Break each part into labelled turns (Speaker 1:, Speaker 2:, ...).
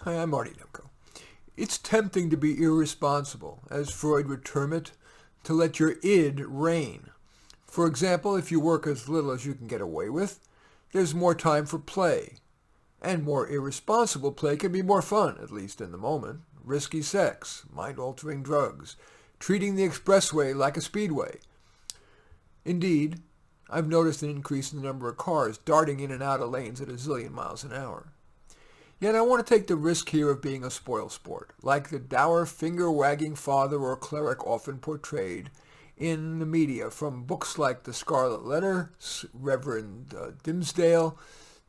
Speaker 1: Hi, I'm Marty Nemko. It's tempting to be irresponsible, as Freud would term it, to let your id reign. For example, if you work as little as you can get away with, there's more time for play. And more irresponsible play can be more fun, at least in the moment. Risky sex, mind-altering drugs, treating the expressway like a speedway. Indeed, I've noticed an increase in the number of cars darting in and out of lanes at a zillion miles an hour. Yet I want to take the risk here of being a spoilsport, like the dour finger-wagging father or cleric often portrayed in the media, from books like The Scarlet Letter, Reverend Dimmesdale,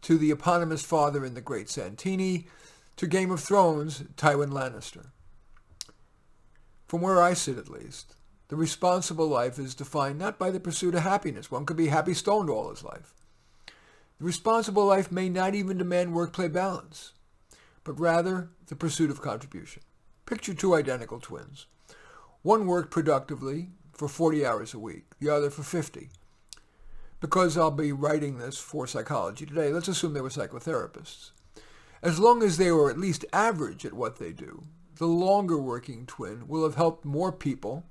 Speaker 1: to the eponymous father in The Great Santini, to Game of Thrones, Tywin Lannister. From where I sit, at least, the responsible life is defined not by the pursuit of happiness. One could be happy stoned all his life. The responsible life may not even demand work-play balance, but rather the pursuit of contribution. Picture two identical twins. One worked productively for 40 hours a week, the other for 50. Because I'll be writing this for Psychology Today, let's assume they were psychotherapists. As long as they were at least average at what they do, the longer working twin will have helped more people,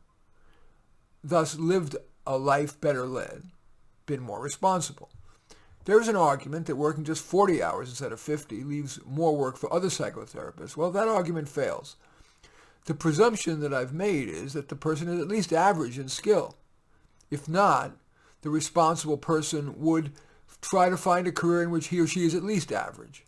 Speaker 1: thus lived a life better led, been more responsible. There is an argument that working just 40 hours instead of 50 leaves more work for other psychotherapists. Well, that argument fails. The presumption that I've made is that the person is at least average in skill. If not, the responsible person would try to find a career in which he or she is at least average.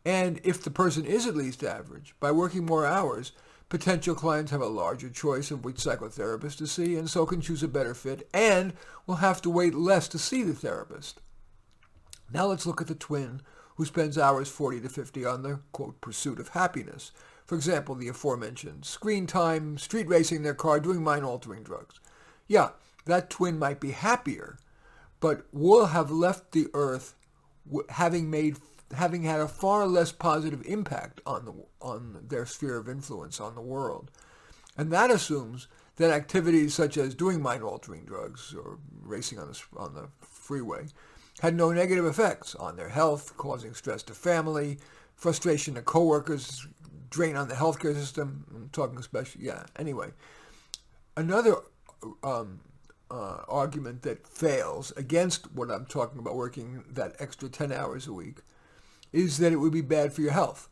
Speaker 1: And if the person is at least average, by working more hours, potential clients have a larger choice of which psychotherapist to see, and so can choose a better fit, and will have to wait less to see the therapist. Now let's look at the twin who spends hours 40 to 50 on the, quote, pursuit of happiness. For example, the aforementioned screen time, street racing their car, doing mind-altering drugs. Yeah, that twin might be happier, but will have left the earth having had a far less positive impact on their sphere of influence on the world. And that assumes that activities such as doing mind-altering drugs or racing on the freeway had no negative effects on their health, causing stress to family, frustration to coworkers, drain on the healthcare system. I'm talking especially, Anyway, another argument that fails against what I'm talking about, working that extra 10 hours a week, is that it would be bad for your health.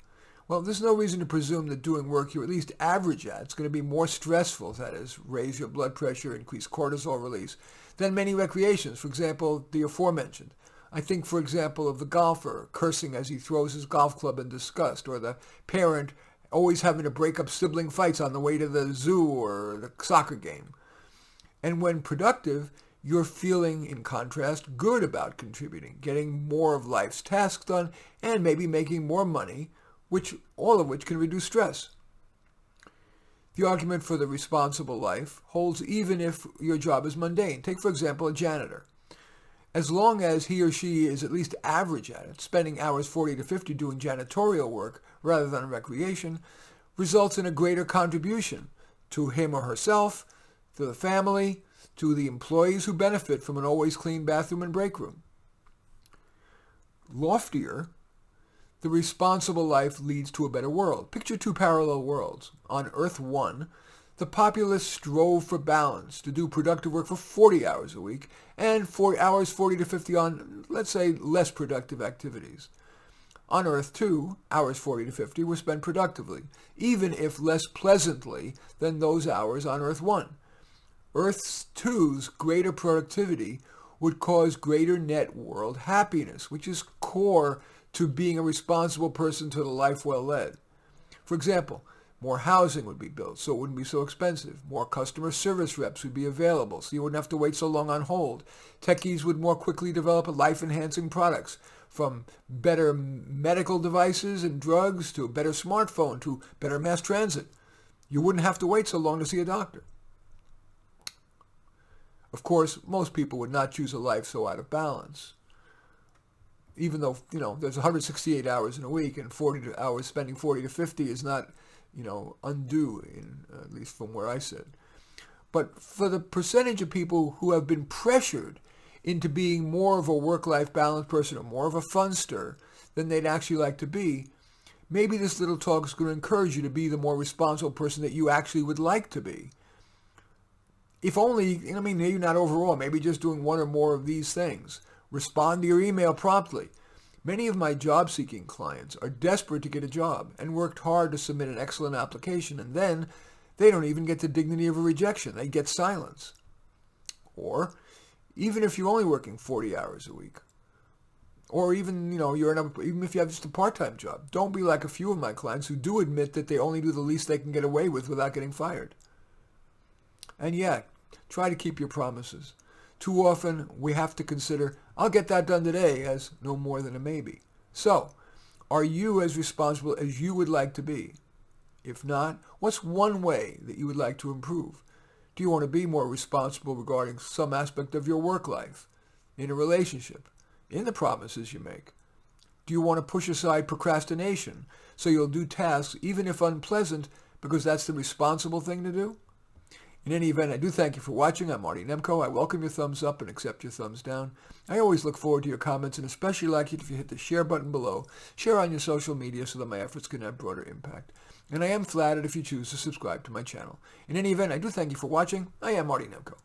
Speaker 1: Well, there's no reason to presume that doing work you're at least average at is going to be more stressful, that is, raise your blood pressure, increase cortisol release, than many recreations. For example, the aforementioned. I think, for example, of the golfer cursing as he throws his golf club in disgust, or the parent always having to break up sibling fights on the way to the zoo or the soccer game. And when productive, you're feeling, in contrast, good about contributing, getting more of life's tasks done, and maybe making more money, all of which can reduce stress. The argument for the responsible life holds even if your job is mundane. Take, for example, a janitor. As long as he or she is at least average at it, spending hours 40 to 50 doing janitorial work rather than recreation results in a greater contribution to him or herself, to the family, to the employees who benefit from an always clean bathroom and break room. Loftier, the responsible life leads to a better world. Picture two parallel worlds. On Earth 1, the populace strove for balance, to do productive work for 40 hours a week, and 40 to 50 on, let's say, less productive activities. On Earth 2, hours 40 to 50 were spent productively, even if less pleasantly than those hours on Earth 1. Earth 2's greater productivity would cause greater net world happiness, which is core to being a responsible person to the life well led. For example, more housing would be built, so it wouldn't be so expensive. More customer service reps would be available, so you wouldn't have to wait so long on hold. Techies would more quickly develop life-enhancing products, from better medical devices and drugs to a better smartphone to better mass transit. You wouldn't have to wait so long to see a doctor. Of course, most people would not choose a life so out of balance. Even though, there's 168 hours in a week, and 40 hours spending 40 to 50 is not, undue, at least from where I sit. But for the percentage of people who have been pressured into being more of a work-life balance person or more of a funster than they'd actually like to be, Maybe this little talk is going to encourage you to be the more responsible person that you actually would like to be. If only, maybe not overall, maybe just doing one or more of these things. Respond to your email promptly. Many of my job-seeking clients are desperate to get a job and worked hard to submit an excellent application, and then they don't even get the dignity of a rejection. They get silence. Or even if you're only working 40 hours a week, or even, even if you have just a part-time job, don't be like a few of my clients who do admit that they only do the least they can get away with without getting fired. And yeah, try to keep your promises. Too often, we have to consider, I'll get that done today, as no more than a maybe. So, are you as responsible as you would like to be? If not, what's one way that you would like to improve? Do you want to be more responsible regarding some aspect of your work life, in a relationship, in the promises you make? Do you want to push aside procrastination so you'll do tasks even if unpleasant because that's the responsible thing to do? In any event, I do thank you for watching. I'm Marty Nemko. I welcome your thumbs up and accept your thumbs down. I always look forward to your comments and especially like it if you hit the share button below. Share on your social media so that my efforts can have broader impact. And I am flattered if you choose to subscribe to my channel. In any event, I do thank you for watching. I am Marty Nemko.